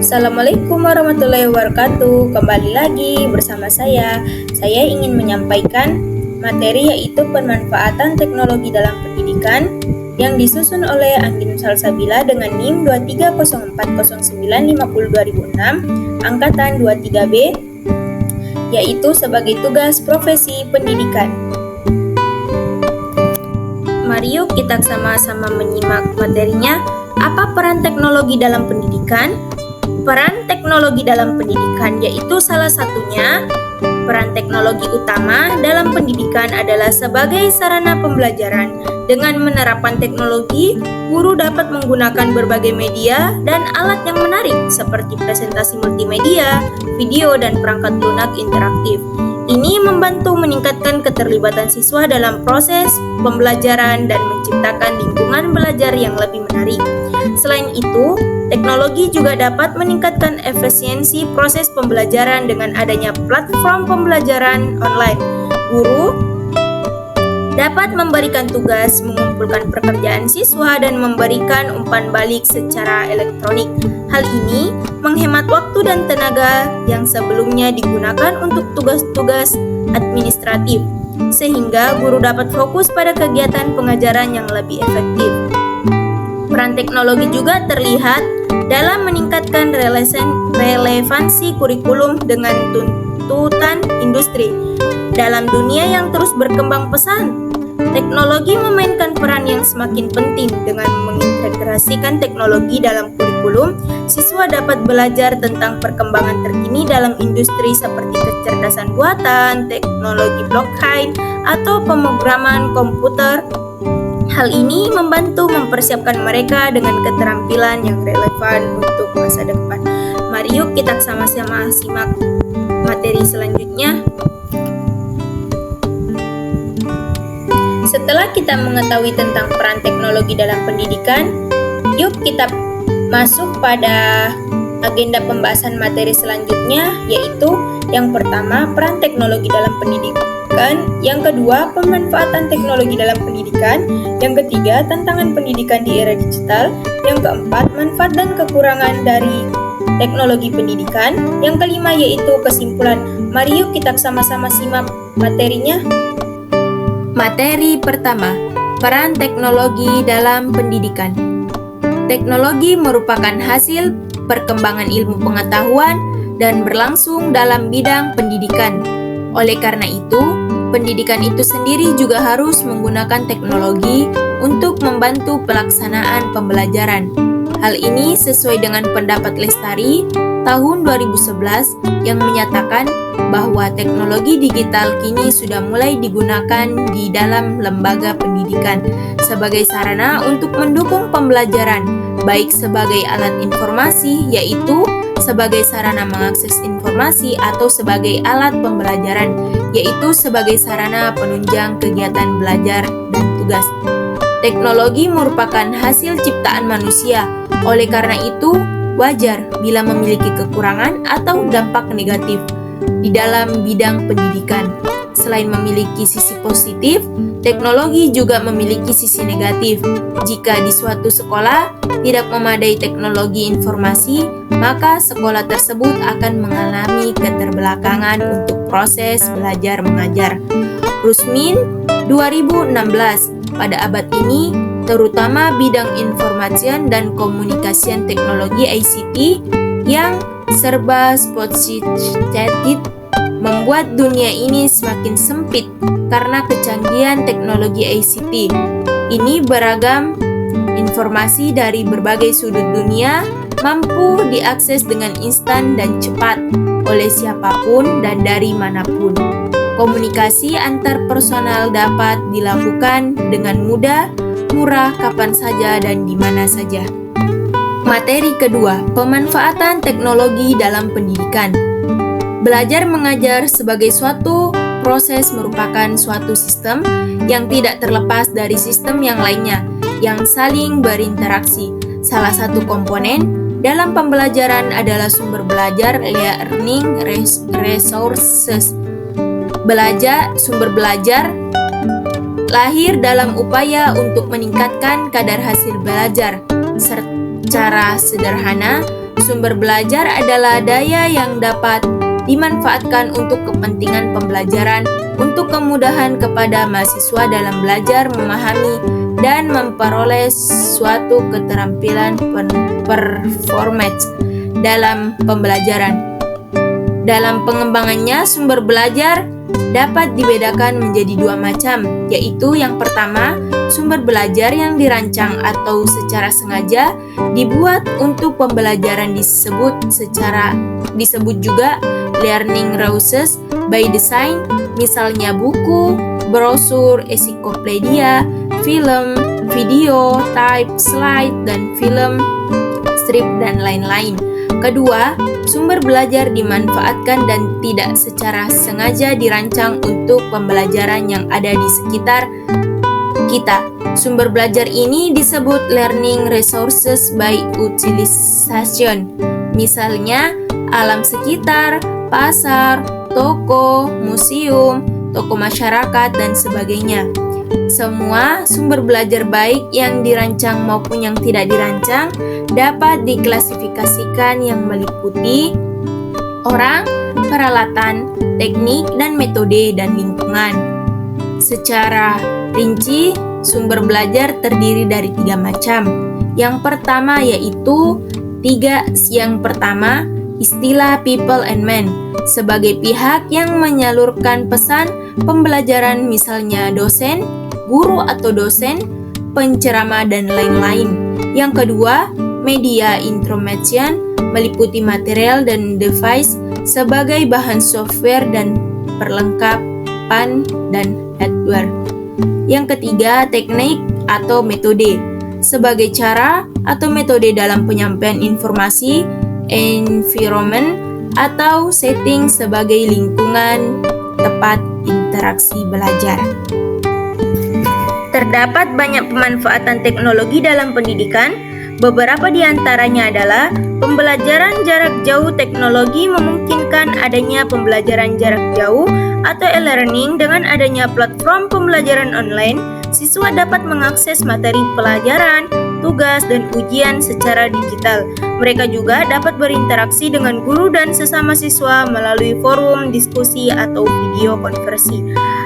Assalamualaikum warahmatullahi wabarakatuh. Kembali lagi bersama saya. Saya ingin menyampaikan materi yaitu pemanfaatan teknologi dalam pendidikan yang disusun oleh Angin Salsabila dengan NIM 23040950206 angkatan 23B, yaitu sebagai tugas profesi pendidikan. Mari yuk kita sama-sama menyimak materinya. Apa peran teknologi dalam pendidikan? Peran teknologi dalam pendidikan yaitu salah satunya peran teknologi utama dalam pendidikan adalah sebagai sarana pembelajaran. Dengan menerapkan teknologi, guru dapat menggunakan berbagai media dan alat yang menarik seperti presentasi multimedia, video, dan perangkat lunak interaktif. Ini membantu meningkatkan keterlibatan siswa dalam proses pembelajaran dan menciptakan lingkungan belajar yang lebih menarik. Selain itu, teknologi juga dapat meningkatkan efisiensi proses pembelajaran dengan adanya platform pembelajaran online. Guru dapat memberikan tugas, mengumpulkan pekerjaan siswa, dan memberikan umpan balik secara elektronik. Hal ini menghemat waktu dan tenaga yang sebelumnya digunakan untuk tugas-tugas administratif, sehingga guru dapat fokus pada kegiatan pengajaran yang lebih efektif. Peran teknologi juga terlihat dalam meningkatkan relevansi kurikulum dengan tuntutan industri. Dalam dunia yang terus berkembang pesat, teknologi memainkan peran yang semakin penting. Dengan mengintegrasikan teknologi dalam kurikulum, siswa dapat belajar tentang perkembangan terkini dalam industri seperti kecerdasan buatan, teknologi blockchain, atau pemrograman komputer. Hal ini membantu mempersiapkan mereka dengan keterampilan yang relevan untuk masa depan. Mari yuk kita sama-sama simak materi selanjutnya. Setelah kita mengetahui tentang peran teknologi dalam pendidikan, yuk kita masuk pada agenda pembahasan materi selanjutnya, yaitu yang pertama, peran teknologi dalam pendidikan, yang kedua, pemanfaatan teknologi dalam pendidikan, yang ketiga, tantangan pendidikan di era digital, yang keempat, manfaat dan kekurangan dari teknologi pendidikan, yang kelima yaitu kesimpulan. Mari yuk kita sama-sama simak materinya. Materi pertama, peran teknologi dalam pendidikan. Teknologi merupakan hasil perkembangan ilmu pengetahuan dan berlangsung dalam bidang pendidikan. Oleh karena itu, pendidikan itu sendiri juga harus menggunakan teknologi untuk membantu pelaksanaan pembelajaran. Hal ini sesuai dengan pendapat Lestari tahun 2011 yang menyatakan bahwa teknologi digital kini sudah mulai digunakan di dalam lembaga pendidikan sebagai sarana untuk mendukung pembelajaran, baik sebagai alat informasi, yaitu sebagai sarana mengakses informasi, atau sebagai alat pembelajaran, yaitu sebagai sarana penunjang kegiatan belajar dan tugas. Teknologi merupakan hasil ciptaan manusia, oleh karena itu wajar bila memiliki kekurangan atau dampak negatif di dalam bidang pendidikan. Selain memiliki sisi positif, teknologi juga memiliki sisi negatif. Jika di suatu sekolah tidak memadai teknologi informasi, maka sekolah tersebut akan mengalami keterbelakangan untuk proses belajar mengajar. Rusmin 2016, pada abad ini, terutama bidang informasian dan komunikasian teknologi ICT yang serba sophisticated membuat dunia ini semakin sempit karena kecanggihan teknologi ICT. Ini beragam informasi dari berbagai sudut dunia mampu diakses dengan instan dan cepat oleh siapapun dan dari manapun. Komunikasi antar personal dapat dilakukan dengan mudah, murah, kapan saja dan di mana saja. Materi kedua, pemanfaatan teknologi dalam pendidikan. Belajar mengajar sebagai suatu proses merupakan suatu sistem yang tidak terlepas dari sistem yang lainnya yang saling berinteraksi. Salah satu komponen dalam pembelajaran adalah sumber belajar, learning resources. Sumber belajar lahir dalam upaya untuk meningkatkan kadar hasil belajar. Secara sederhana, Sumber belajar adalah daya yang dapat dimanfaatkan untuk kepentingan pembelajaran untuk kemudahan kepada mahasiswa dalam belajar, memahami, dan memperoleh suatu keterampilan performance dalam pembelajaran. Dalam pengembangannya, sumber belajar dapat dibedakan menjadi dua macam, yaitu yang pertama, sumber belajar yang dirancang atau secara sengaja dibuat untuk pembelajaran disebut juga learning resources by design, misalnya buku, brosur, ensiklopedia, film, video, type, slide, dan film, strip, dan lain-lain. Kedua, sumber belajar dimanfaatkan dan tidak secara sengaja dirancang untuk pembelajaran yang ada di sekitar kita. Sumber belajar ini disebut learning resources by utilization. Misalnya, alam sekitar, pasar, toko, museum, toko masyarakat, dan sebagainya. Semua sumber belajar baik yang dirancang maupun yang tidak dirancang dapat diklasifikasikan yang meliputi orang, peralatan, teknik, dan metode dan lingkungan. Secara rinci, sumber belajar terdiri dari tiga macam. Yang pertama istilah people and men sebagai pihak yang menyalurkan pesan pembelajaran, misalnya dosen, guru atau dosen, penceramah, dan lain-lain. Yang kedua, media information meliputi material dan device sebagai bahan software dan perlengkapan dan hardware. Yang ketiga, teknik atau metode sebagai cara atau metode dalam penyampaian informasi, environment atau setting sebagai lingkungan tempat interaksi belajar. Terdapat banyak pemanfaatan teknologi dalam pendidikan. Beberapa di antaranya adalah pembelajaran jarak jauh. Teknologi memungkinkan adanya pembelajaran jarak jauh atau e-learning. Dengan adanya platform pembelajaran online, siswa dapat mengakses materi pelajaran, tugas, dan ujian secara digital. Mereka juga dapat berinteraksi dengan guru dan sesama siswa melalui forum, diskusi, atau video konferensi.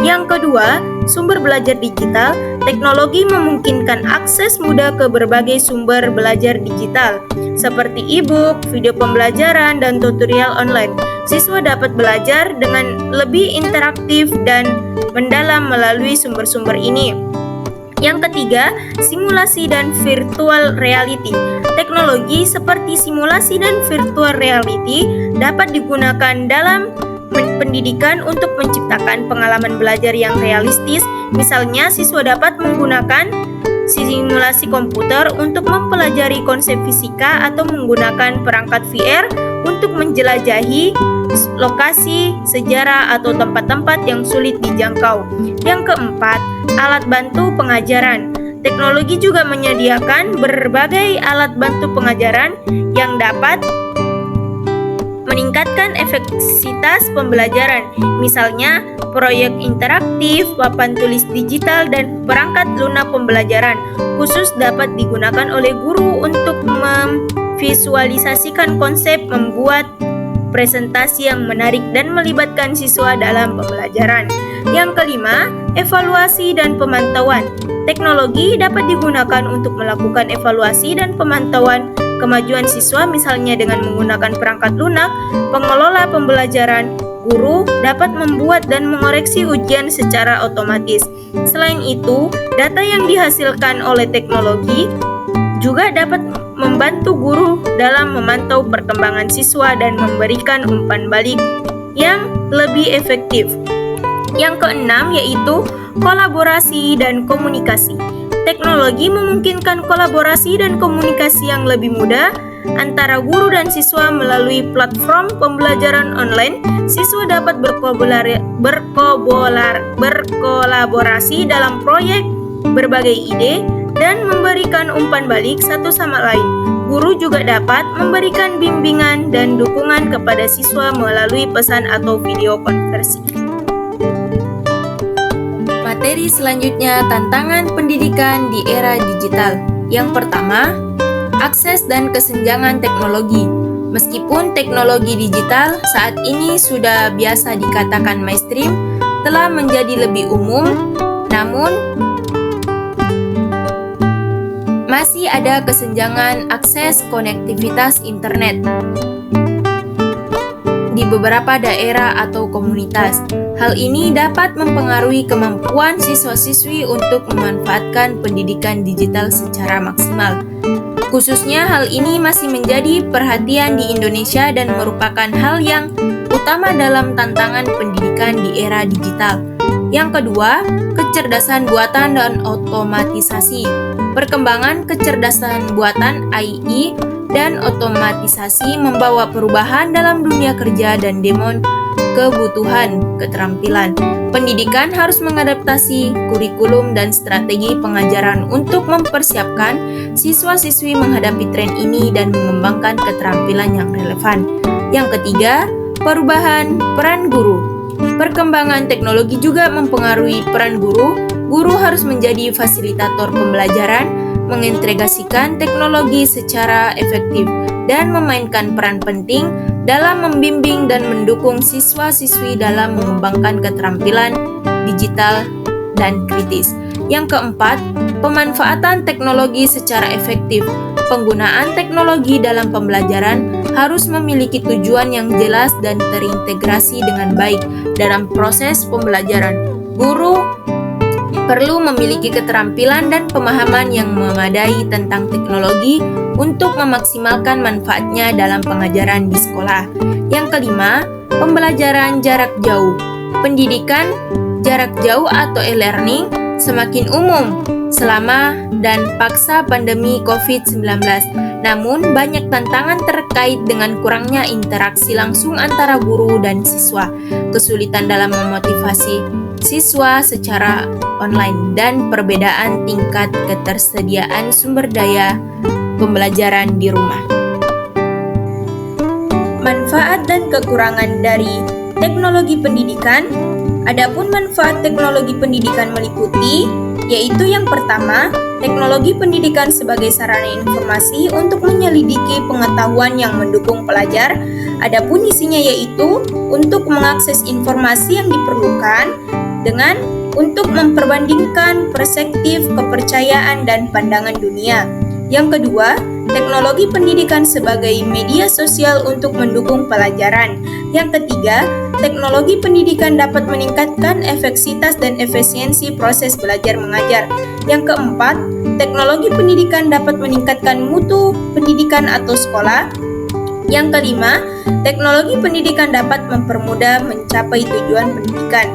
Yang kedua, sumber belajar digital. Teknologi memungkinkan akses mudah ke berbagai sumber belajar digital, seperti e-book, video pembelajaran, dan tutorial online. Siswa dapat belajar dengan lebih interaktif dan mendalam melalui sumber-sumber ini. Yang ketiga, simulasi dan virtual reality. Teknologi seperti simulasi dan virtual reality dapat digunakan dalam pendidikan untuk menciptakan pengalaman belajar yang realistis. Misalnya, siswa dapat menggunakan simulasi komputer untuk mempelajari konsep fisika atau menggunakan perangkat VR untuk menjelajahi lokasi, sejarah, atau tempat-tempat yang sulit dijangkau. Yang keempat, alat bantu pengajaran. Teknologi juga menyediakan berbagai alat bantu pengajaran yang dapat meningkatkan efektivitas pembelajaran. Misalnya, proyek interaktif, papan tulis digital, dan perangkat lunak pembelajaran khusus dapat digunakan oleh guru untuk memvisualisasikan konsep, membuat presentasi yang menarik, dan melibatkan siswa dalam pembelajaran. Yang kelima, evaluasi dan pemantauan. Teknologi dapat digunakan untuk melakukan evaluasi dan pemantauan kemajuan siswa, misalnya dengan menggunakan perangkat lunak. Pengelola pembelajaran, guru dapat membuat dan mengoreksi ujian secara otomatis. Selain itu, data yang dihasilkan oleh teknologi juga dapat membantu guru dalam memantau perkembangan siswa dan memberikan umpan balik yang lebih efektif. Yang keenam yaitu kolaborasi dan komunikasi. Teknologi memungkinkan kolaborasi dan komunikasi yang lebih mudah antara guru dan siswa melalui platform pembelajaran online. Siswa dapat berkolaborasi dalam proyek, berbagai ide, dan memberikan umpan balik satu sama lain. Guru juga dapat memberikan bimbingan dan dukungan kepada siswa melalui pesan atau video konferensi. Materi selanjutnya, tantangan pendidikan di era digital. Yang pertama, Akses dan kesenjangan teknologi. Meskipun teknologi digital saat ini sudah biasa dikatakan mainstream, telah menjadi lebih umum, namun masih ada kesenjangan akses konektivitas internet di beberapa daerah atau komunitas. Hal ini dapat mempengaruhi kemampuan siswa-siswi untuk memanfaatkan pendidikan digital secara maksimal. Khususnya hal ini masih menjadi perhatian di Indonesia dan merupakan hal yang utama dalam tantangan pendidikan di era digital. Yang kedua, kecerdasan buatan dan otomatisasi. Perkembangan kecerdasan buatan AI dan otomatisasi membawa perubahan dalam dunia kerja dan kebutuhan keterampilan. Pendidikan harus mengadaptasi kurikulum dan strategi pengajaran untuk mempersiapkan siswa-siswi menghadapi tren ini dan mengembangkan keterampilan yang relevan. Yang ketiga, perubahan peran guru. Perkembangan teknologi juga mempengaruhi peran guru. Guru harus menjadi fasilitator pembelajaran, mengintegrasikan teknologi secara efektif, dan memainkan peran penting dalam membimbing dan mendukung siswa-siswi dalam mengembangkan keterampilan digital dan kritis. Yang keempat, pemanfaatan teknologi secara efektif. Penggunaan teknologi dalam pembelajaran harus memiliki tujuan yang jelas dan terintegrasi dengan baik dalam proses pembelajaran. Guru perlu memiliki keterampilan dan pemahaman yang memadai tentang teknologi untuk memaksimalkan manfaatnya dalam pengajaran di sekolah. Yang kelima, pembelajaran jarak jauh. Pendidikan jarak jauh atau e-learning semakin umum selama dan paksa pandemi COVID-19. Namun, banyak tantangan terkait dengan kurangnya interaksi langsung antara guru dan siswa, kesulitan dalam memotivasi siswa secara online, dan perbedaan tingkat ketersediaan sumber daya pembelajaran di rumah. Manfaat dan kekurangan dari teknologi pendidikan. Adapun manfaat teknologi pendidikan meliputi, yaitu yang pertama, teknologi pendidikan sebagai sarana informasi untuk menyelidiki pengetahuan yang mendukung pelajar. Adapun isinya yaitu untuk mengakses informasi yang diperlukan dengan untuk memperbandingkan perspektif, kepercayaan, dan pandangan dunia. Yang kedua, teknologi pendidikan sebagai media sosial untuk mendukung pelajaran. Yang ketiga, teknologi pendidikan dapat meningkatkan efektivitas dan efisiensi proses belajar mengajar. Yang keempat, teknologi pendidikan dapat meningkatkan mutu pendidikan atau sekolah. Yang kelima, teknologi pendidikan dapat mempermudah mencapai tujuan pendidikan.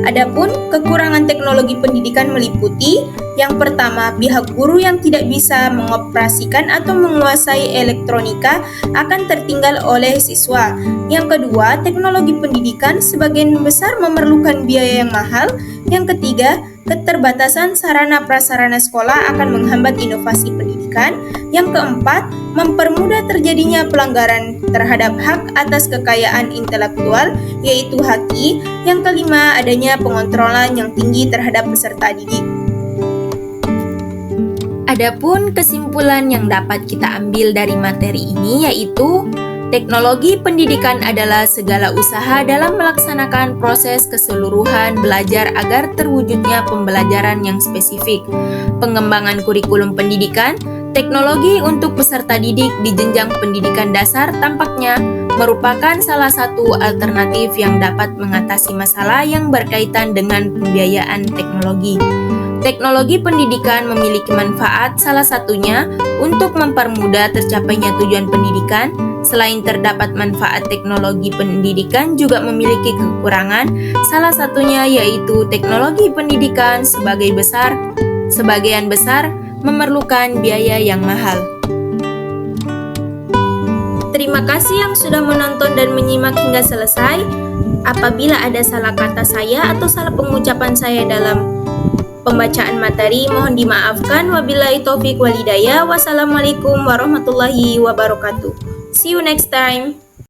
Adapun kekurangan teknologi pendidikan meliputi, yang pertama, pihak guru yang tidak bisa mengoperasikan atau menguasai elektronika akan tertinggal oleh siswa. Yang kedua, teknologi pendidikan sebagian besar memerlukan biaya yang mahal. Yang ketiga, keterbatasan sarana prasarana sekolah akan menghambat inovasi pendidikan. Yang keempat, mempermudah terjadinya pelanggaran terhadap hak atas kekayaan intelektual, yaitu HAKI. Yang kelima, adanya pengontrolan yang tinggi terhadap peserta didik. Adapun kesimpulan yang dapat kita ambil dari materi ini yaitu teknologi pendidikan adalah segala usaha dalam melaksanakan proses keseluruhan belajar agar terwujudnya pembelajaran yang spesifik. Pengembangan kurikulum pendidikan, teknologi untuk peserta didik di jenjang pendidikan dasar tampaknya merupakan salah satu alternatif yang dapat mengatasi masalah yang berkaitan dengan pembiayaan teknologi. Teknologi pendidikan memiliki manfaat, salah satunya untuk mempermudah tercapainya tujuan pendidikan. Selain terdapat manfaat, teknologi pendidikan juga memiliki kekurangan, salah satunya yaitu teknologi pendidikan sebagian besar memerlukan biaya yang mahal. Terima kasih yang sudah menonton dan menyimak hingga selesai. Apabila ada salah kata saya atau salah pengucapan saya dalam pembacaan materi, mohon dimaafkan. Wabillahi taufik walhidayah. Wassalamualaikum warahmatullahi wabarakatuh. See you next time.